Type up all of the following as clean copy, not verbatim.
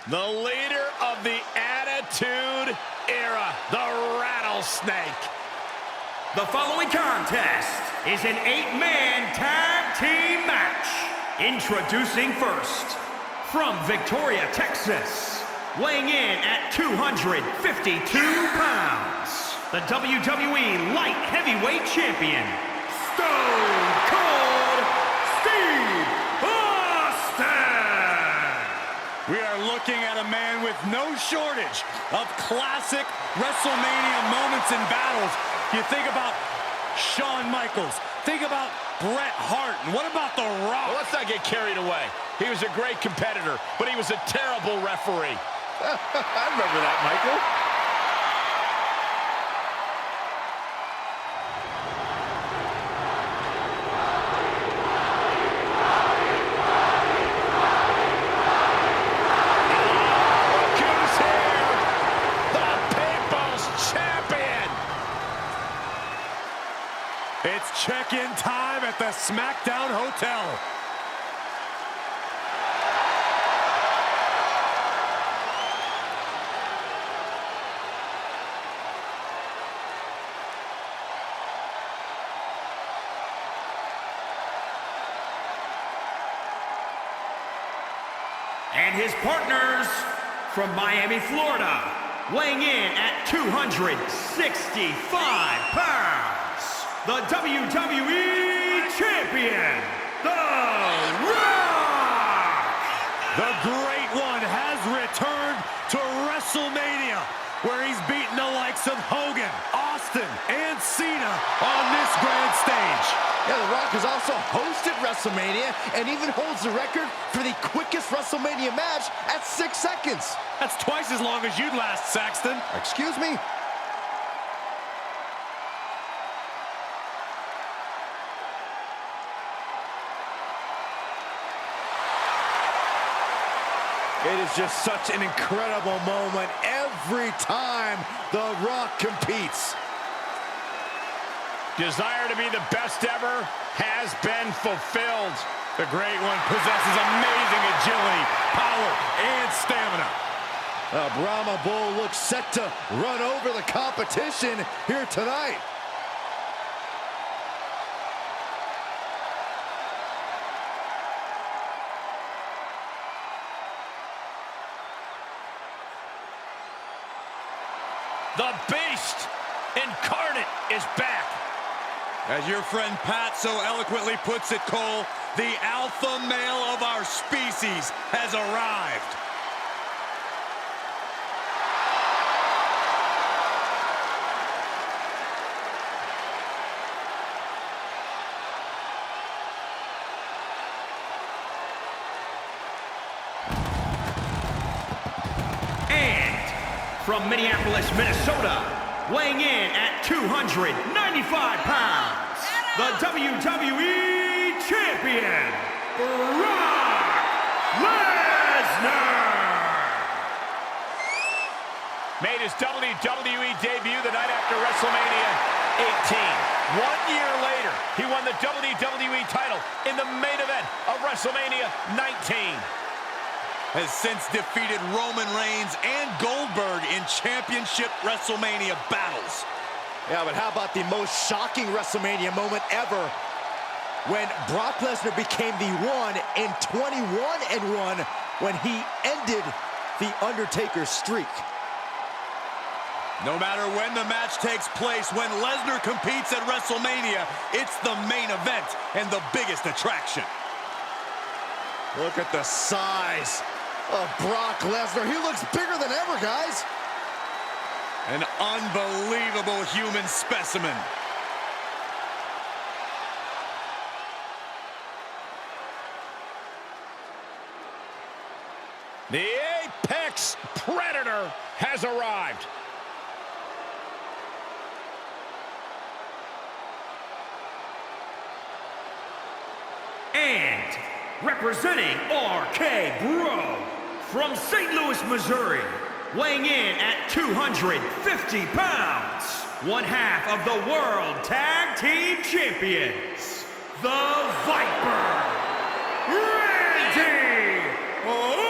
The leader of the Attitude Era, the Rattlesnake. The following contest is an 8-man tag team match. Introducing first, from Victoria, Texas, weighing in at 252 pounds, the WWE Light Heavyweight Champion, Stone Cold Steve Austin! We are looking at a man with no shortage of classic WrestleMania moments and battles. You think about Shawn Michaels, think about Bret Hart, and what about The Rock? Well, let's not get carried away. He was a great competitor, but he was a terrible referee. I remember that, Michael. It's check-in time at the SmackDown Hotel. And his partners from Miami, Florida, weighing in at 265 pounds. The WWE Champion, The Rock! The Great One has returned to WrestleMania, where he's beaten the likes of Hogan, Austin, and Cena on this grand stage. Yeah, The Rock has also hosted WrestleMania and even holds the record for the quickest WrestleMania match at 6 seconds. That's twice as long as you'd last, Saxton. Excuse me? It is just such an incredible moment every time The Rock competes. Desire to be the best ever has been fulfilled. The Great One possesses amazing agility, power, and stamina. Brahma Bull looks set to run over the competition here tonight. The Beast incarnate is back. As your friend Pat so eloquently puts it, Cole, the alpha male of our species has arrived. From Minneapolis, Minnesota, weighing in at 295 pounds, the WWE Champion, Brock Lesnar! Made his WWE debut the night after WrestleMania 18. 1 year later, he won the WWE title in the main event of WrestleMania 19. Has since defeated Roman Reigns and Goldberg in championship WrestleMania battles. Yeah, but how about the most shocking WrestleMania moment ever when Brock Lesnar became the one in 21-1 when he ended The Undertaker's streak. No matter when the match takes place, when Lesnar competes at WrestleMania, it's the main event and the biggest attraction. Look at the size of Brock Lesnar. He looks bigger than ever, guys. An unbelievable human specimen. The Apex Predator has arrived. And representing RK Bro, from St. Louis, Missouri, weighing in at 250 pounds, one half of the World Tag Team Champions, the Viper, Randy Orton!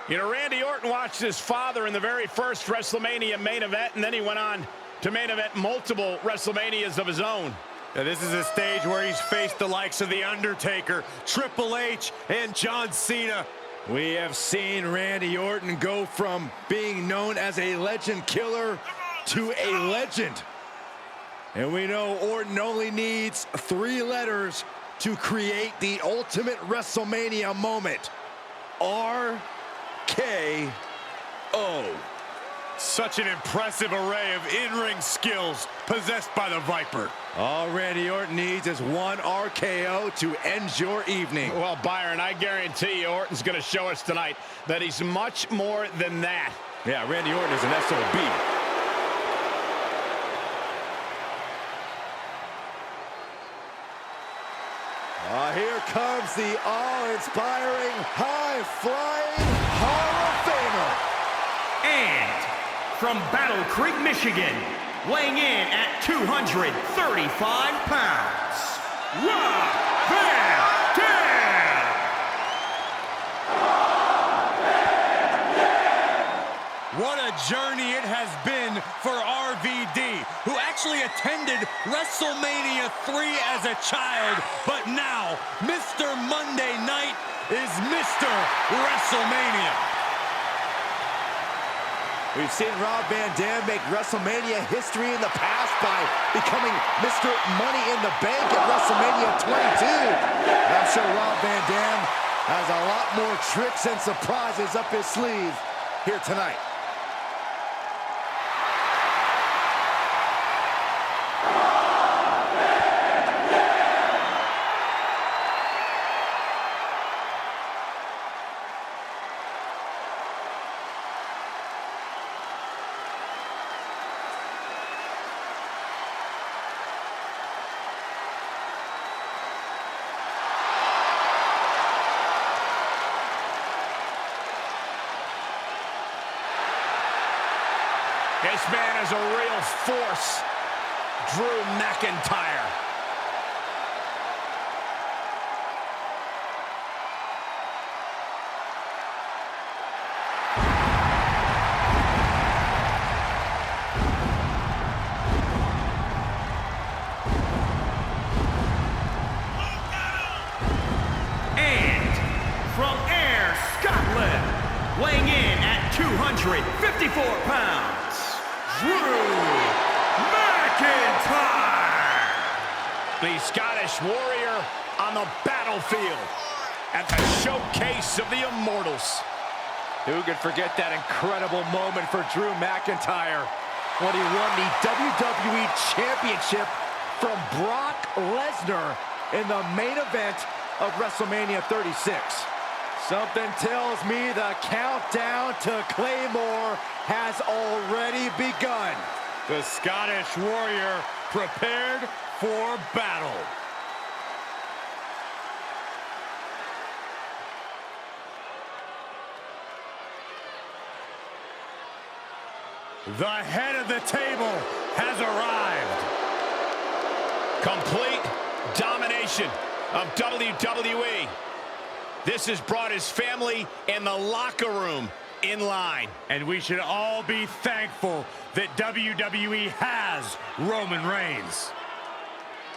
You know, Randy Orton watched his father in the very first WrestleMania main event, and then he went on to main event multiple WrestleManias of his own. Now, this is a stage where he's faced the likes of The Undertaker, Triple H, and John Cena. We have seen Randy Orton go from being known as a legend killer to a legend. And we know Orton only needs 3 letters to create the ultimate WrestleMania moment. RKO. Such an impressive array of in-ring skills possessed by the Viper. All Randy Orton needs is 1 RKO to end your evening. Well, Byron, I guarantee you Orton's going to show us tonight that he's much more than that. Yeah, Randy Orton is an SOB. Here comes the awe-inspiring, high-flying Hall of Famer. And from Battle Creek, Michigan, weighing in at 235 pounds, Rob Van Dam! What a journey it has been for RVD, who actually attended WrestleMania 3 as a child, but now Mr. Monday Night is Mr. WrestleMania. We've seen Rob Van Dam make WrestleMania history in the past by becoming Mr. Money in the Bank at WrestleMania 22. And I'm sure Rob Van Dam has a lot more tricks and surprises up his sleeve here tonight. This man is a real force, Drew McIntyre. And from Ayr, Scotland, weighing in at 254 pounds, Drew McIntyre! The Scottish Warrior on the battlefield at the showcase of the Immortals. Who could forget that incredible moment for Drew McIntyre when he won the WWE Championship from Brock Lesnar in the main event of WrestleMania 36. Something tells me the countdown to Claymore has already begun. The Scottish Warrior prepared for battle. The head of the table has arrived. Complete domination of WWE. This has brought his family and the locker room in line. And we should all be thankful that WWE has Roman Reigns.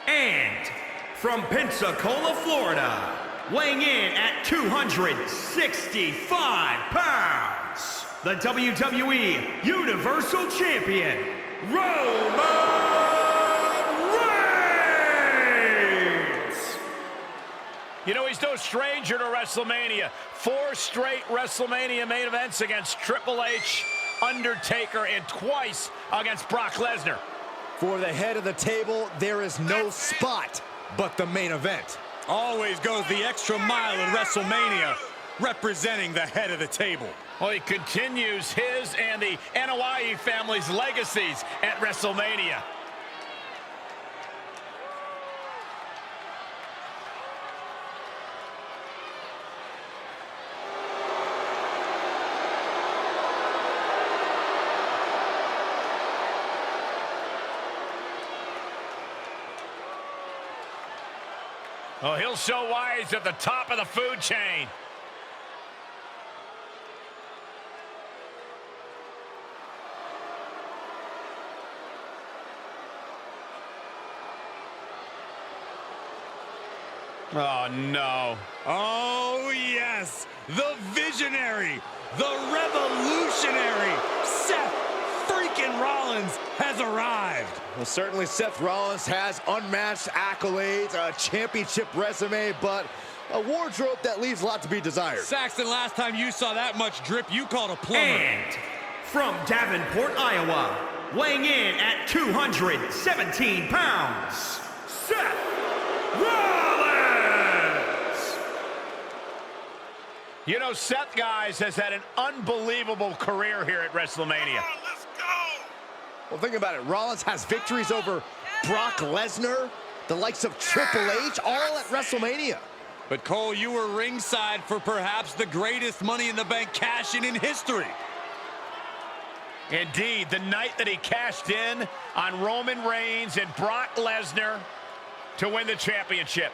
And from Pensacola, Florida, weighing in at 265 pounds, the WWE Universal Champion, Roman Reigns! You know, he's no stranger to WrestleMania. 4 straight WrestleMania main events against Triple H, Undertaker, and twice against Brock Lesnar. For the head of the table, there is no spot but the main event. Always goes the extra mile in WrestleMania, representing the head of the table. Well, he continues his and the Anoa'i family's legacies at WrestleMania. Oh, he'll show why he's at the top of the food chain. Oh, no. Oh, yes. The visionary, the revolutionary, Seth freaking Rollins has arrived. Well, certainly Seth Rollins has unmatched accolades, a championship resume, but a wardrobe that leaves a lot to be desired. Saxton, last time you saw that much drip, you called a plumber. And from Davenport, Iowa, weighing in at 217 pounds, Seth Rollins! You know, Seth, guys, has had an unbelievable career here at WrestleMania. Let's go! Well, think about it. Rollins has victories over Brock Lesnar, the likes of Triple H, all at WrestleMania. But Cole, you were ringside for perhaps the greatest Money in the Bank cash-in in history. Indeed, the night that he cashed in on Roman Reigns and Brock Lesnar to win the championship.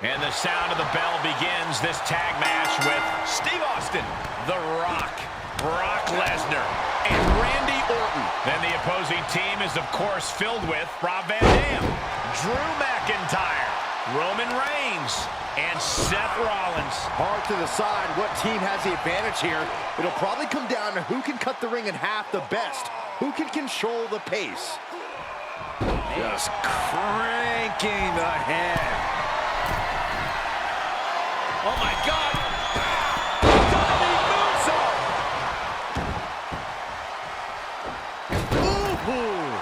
And the sound of the bell begins this tag match with Steve Austin, The Rock, Brock Lesnar, and Randy Orton. Then the opposing team is, of course, filled with Rob Van Dam, Drew McIntyre, Roman Reigns, and Seth Rollins. Hard to decide what team has the advantage here. It'll probably come down to who can cut the ring in half the best, who can control the pace. Just cranking ahead. Oh, my God. Diving moonsault. Ooh.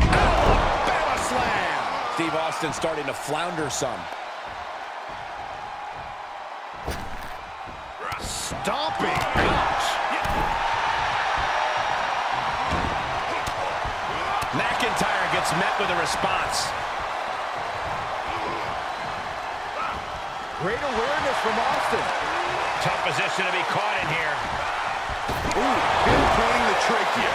Alabama slam. Steve Austin starting to flounder some. Stomping. Ouch. McIntyre gets met with a response. Great awareness from Austin. Tough position to be caught in here. Ooh, pinpointing the trachea.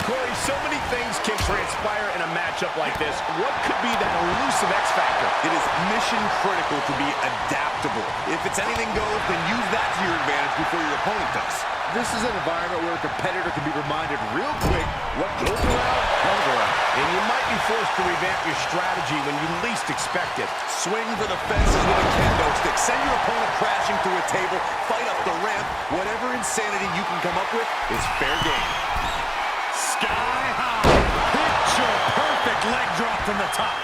Corey, so many things can transpire in a matchup like this. What could be that elusive X factor? It is mission critical to be adaptable. If it's anything goes, then use that to your advantage before your opponent does. This is an environment where a competitor can be reminded real quick what goes around comes around. And you might be forced to revamp your strategy when you least expect it. Swing for the fences with a kendo stick. Send your opponent crashing through a table. Fight up the ramp. Whatever insanity you can come up with is fair game. Sky high. Picture perfect leg drop from the top.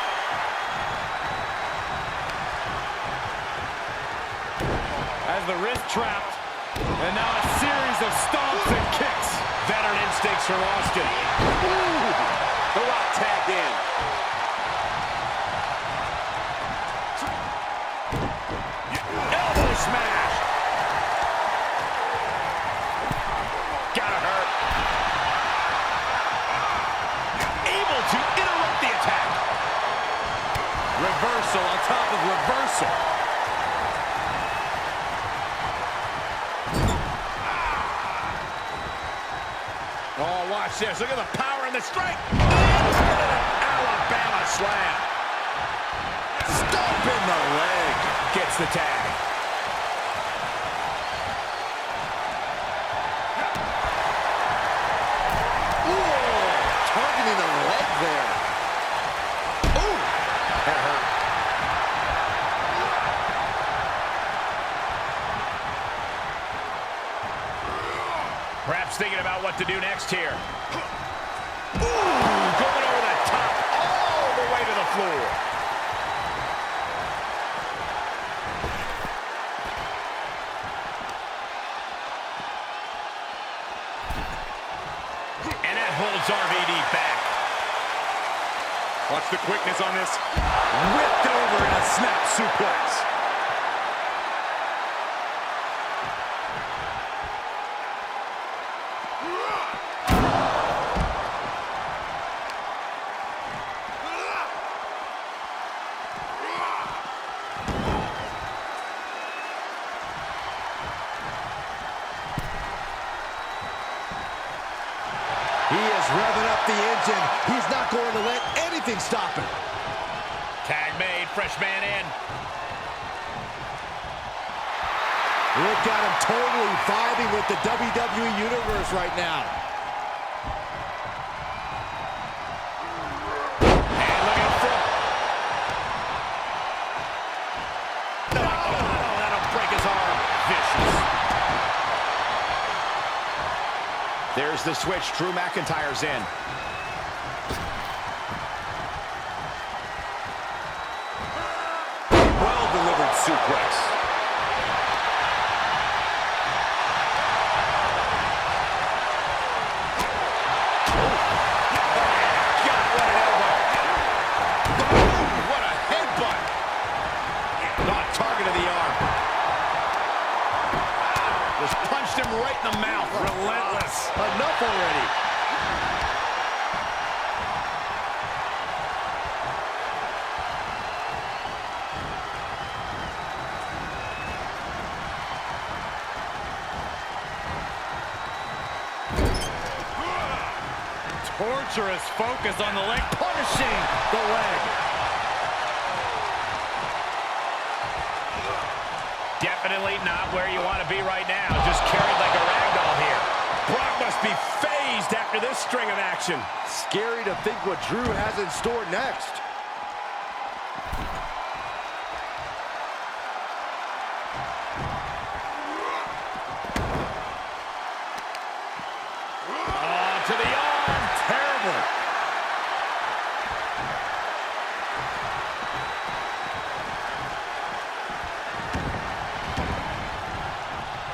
As the wrist trapped. And now a series of stomps and kicks. Veteran instincts from Austin. Ooh, the Rock tagged in. Elbow smash. Gotta hurt. Able to interrupt the attack. Reversal on top of reversal. Oh, watch this. Look at the power and the strength. Alabama slam. Stomp in the leg. Gets the tag. Ooh, targeting the leg there. Ooh, that hurt. Perhaps thinking about what to do next here. Ooh, going over the top, all the way to the floor. And that holds RVD back. Watch the quickness on this. Whipped over in a snap suplex. up the engine. He's not going to let anything stop him. Tag made, fresh man in. Look at him totally vibing with the WWE Universe right now. And look at front. Oh, that'll break his arm. Vicious. There's the switch. Drew McIntyre's in. Well-delivered suplex. Him right in the mouth. Relentless. Enough already. Torturous focus on the leg, punishing the leg. Definitely not where you want to be right now. Just carried like a ragdoll here. Brock must be phased after this string of action. Scary to think what Drew has in store next. To the arm. Terrible.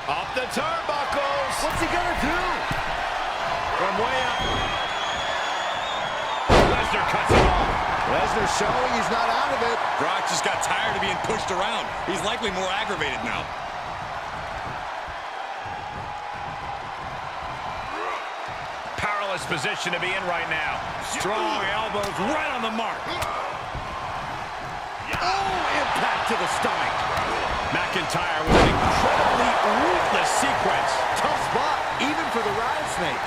Up the turnbuckles. What's he gonna do? From way up. Lesnar cuts it off. Lesnar showing he's not out of it. Brock just got tired of being pushed around. He's likely more aggravated now. Powerless position to be in right now. Strong elbows right on the mark. Oh, impact to the stomach. McIntyre with an incredibly ruthless sequence. Tough spot, even for the rattlesnake.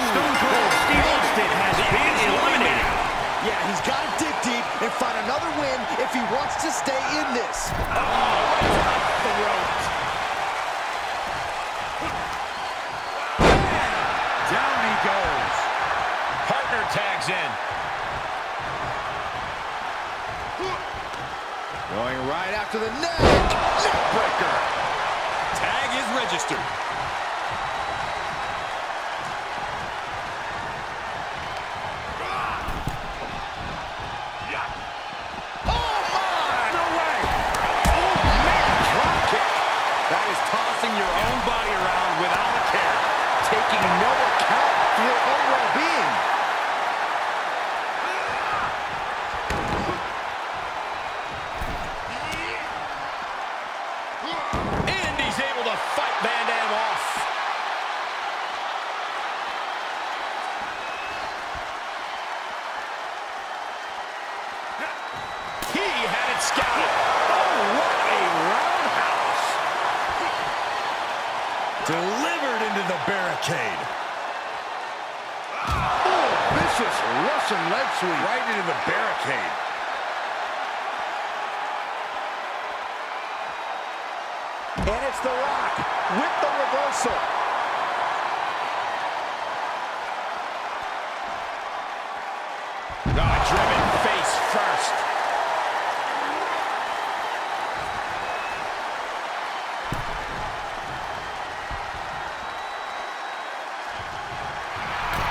Stone Cold Steve Austin has been eliminated. Yeah, he's got to dig deep and find another win if he wants to stay in this. The ropes. Down he goes. Partner tags in. Going right after the neck. Neckbreaker. Tag is registered. Tossing your own body around without a care. Taking no account for your own well-being. And he's able to fight Van Dam off. He had it scouted. Oh, what a roundhouse. Delivered into the barricade. Oh, vicious Russian leg sweep. Right into the barricade. And it's The Rock with the reversal. Driven face first.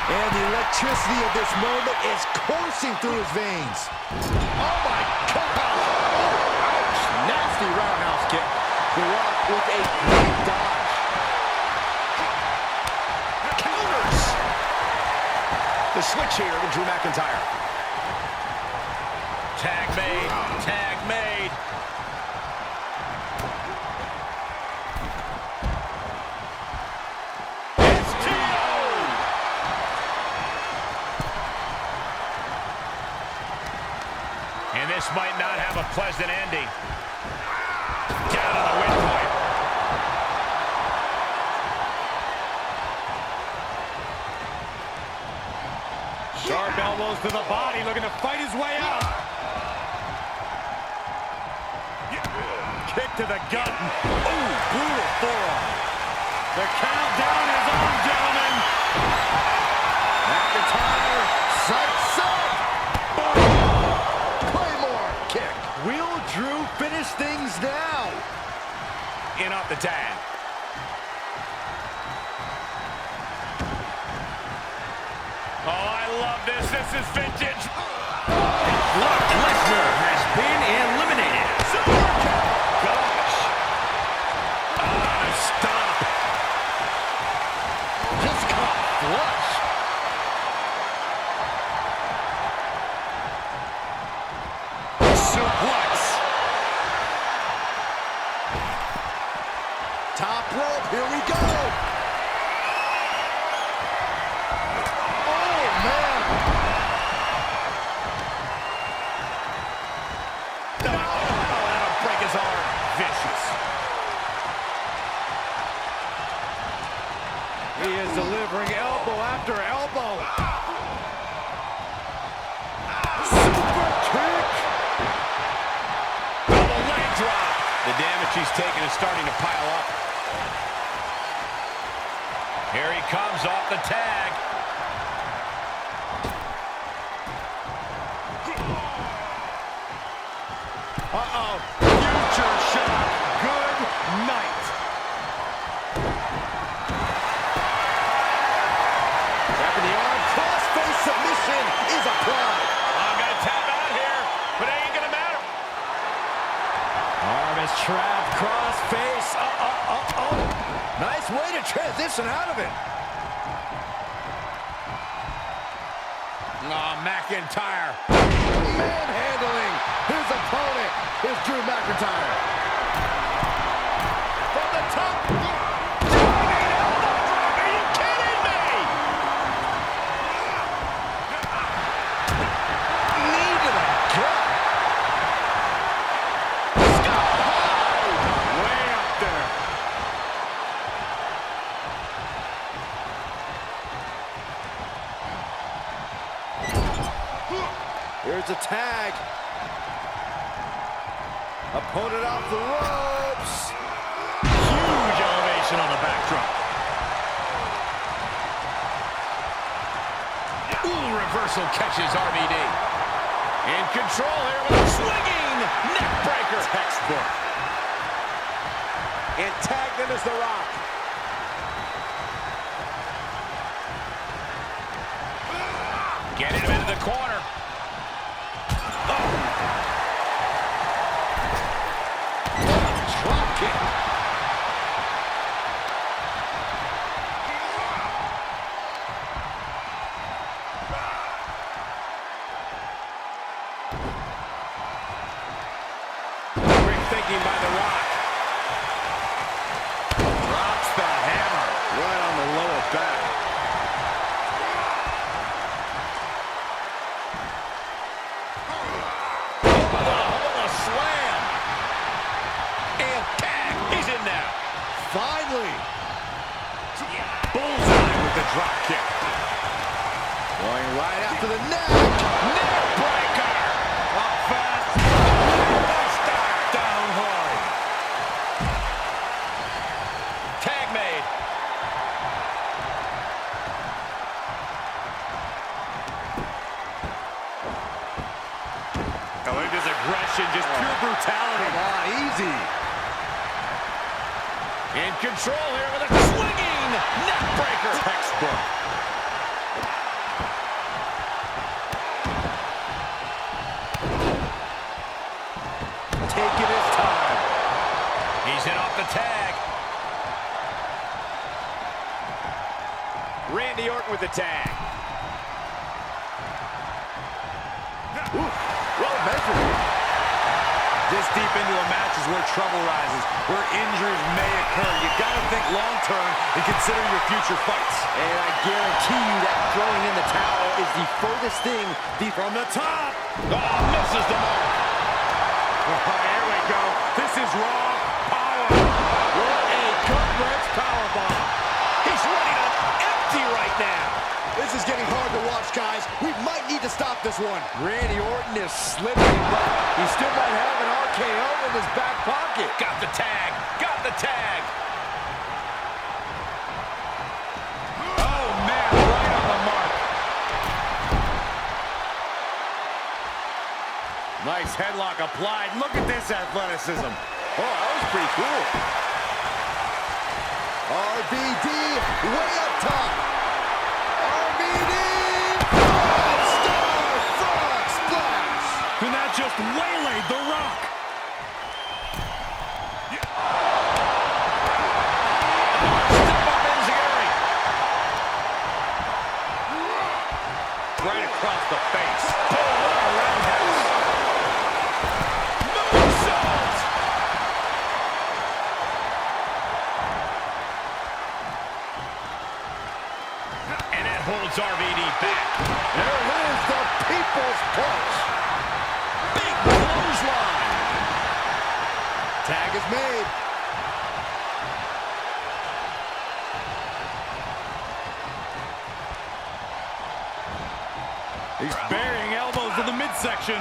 And the electricity of this moment is coursing through his veins. Oh my God! Ouch! Nasty roundhouse kick. The Rock with a great dodge. Counters! The switch here to Drew McIntyre. Tag made. Tag made. And this might not have a pleasant ending. Sharp elbows to the body, looking to fight his way out. Kick to the gut. Ooh, brutal forearm. The countdown is on, gentlemen. McIntyre, sight set. Boom. Claymore kick. Will Drew finish things now? In off the tag. Oh, I love this. This is vintage. Brock Lesnar has been eliminated. Gosh. Stop. Just caught flush. Suplex. Top rope, here we go. Oh, man. That'll break his arm. Vicious. He is delivering elbow after elbow. Super kick. Double leg drop. The damage he's taken is starting to pile up. Here he comes off the tag. Uh-oh. Future shock. Good night. Wrapping the arm. Crossface submission is applied. I'm going to tap out here, but it ain't going to matter. Arm is trapped. Crossface. Nice way to transition out of it. Oh, McIntyre. Manhandling his opponent is Drew McIntyre. From the top. Diving elbow drop. Are you kidding me? Knee to the gut. Sky high. Way up there. Here's a tag. Opponent off the ropes. Huge elevation on the backdrop. Ooh, reversal catches RVD. In control here with a swinging neck breaker. Textbook. And tagged him as The Rock. Getting him into the corner. Drop kick. Quick thinking by The Rock. Drops the hammer right on the lower back. Oh, a slam. And tag. He's in now. Finally. Bullseye with the drop kick. Going right after the neck. Neck breaker. Up fast. Start down hard. Tag made. Oh, look at this aggression, just pure brutality. Come on, easy. In control here with a swinging neck breaker. Textbook. Taking his time. He's in off the tag. Randy Orton with the tag. Ooh, well measured. This deep into a match is where trouble rises, where injuries may occur. You gotta think long-term and consider your future fights. And I guarantee you that throwing in the towel is the furthest thing. From the top. Oh, misses the mark. Oh, here we go. This is raw power. What a gut-wrench powerbomb. He's running on empty right now. This is getting hard to watch, guys. We might need to stop this one. Randy Orton is slipping, but he still might have an RKO in his back pocket. Got the tag. Got the tag. Oh, man, right on the mark. Nice headlock applied. Look at this athleticism. Oh, that was pretty cool. RVD way up top. RVD five-star frog splash. And that just waylaid The Rock. Step up Enziguri. Right across the face. Roundhouse. Moonsault. And that holds RVD back. There it is, the people's punch. Big clothesline. Tag is made. He's burying elbows to the midsection.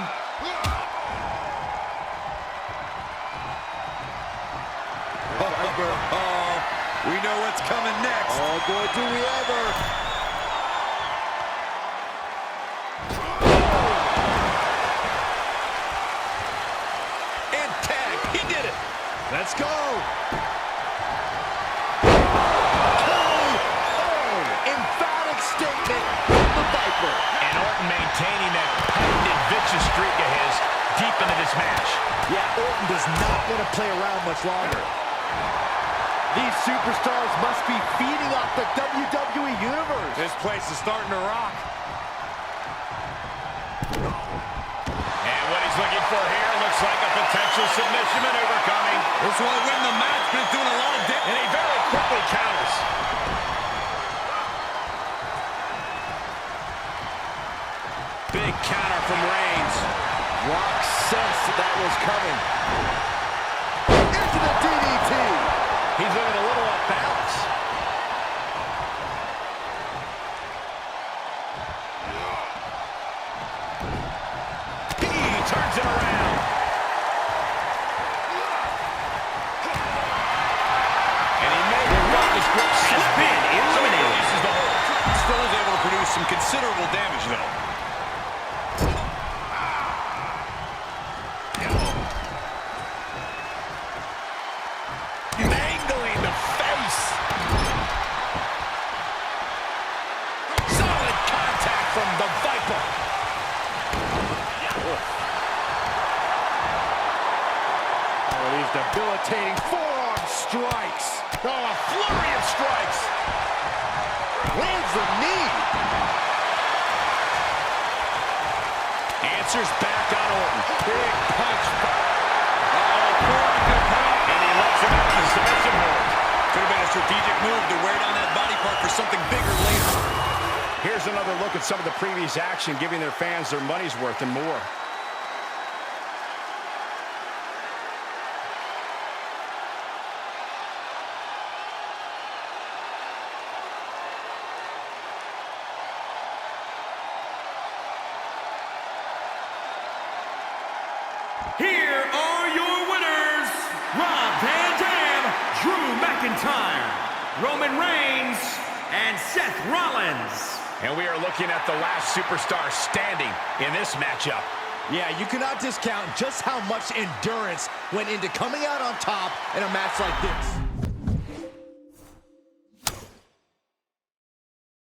Oh, we know what's coming next. Oh boy, do we ever. And tag. He did it. Let's go. Emphatic statement from the Viper. And Orton maintaining that patented vicious streak of his deep into this match. Yeah, Orton does not want to play around much longer. These superstars must be feeding off the WWE Universe. This place is starting to rock. And what he's looking for here looks like a potential submission maneuver coming. This won't win the match, but it's doing a lot of damage. And he very quickly counters. Big counter from Reigns. Rock sensed that was coming. Into the DDT. He's looking a little off balance. He turns it around. And he made the Rock's grip Has been eliminated. Releases the hold. Still is able to produce some considerable damage, though. Mangling the face. Solid contact from the Viper. Oh, these debilitating forearm strikes. Oh, a flurry of strikes. Lands the knee. Answers back on Orton. Big punch. And he lets him out of the submission hold. Could have been a strategic move to wear down that body part for something bigger later. Here's another look at some of the previous action, giving their fans their money's worth and more. Here are your winners, Rob Van Dam, Drew McIntyre, Roman Reigns, and Seth Rollins. And we are looking at the last superstar standing in this matchup. Yeah, you cannot discount just how much endurance went into coming out on top in a match like this.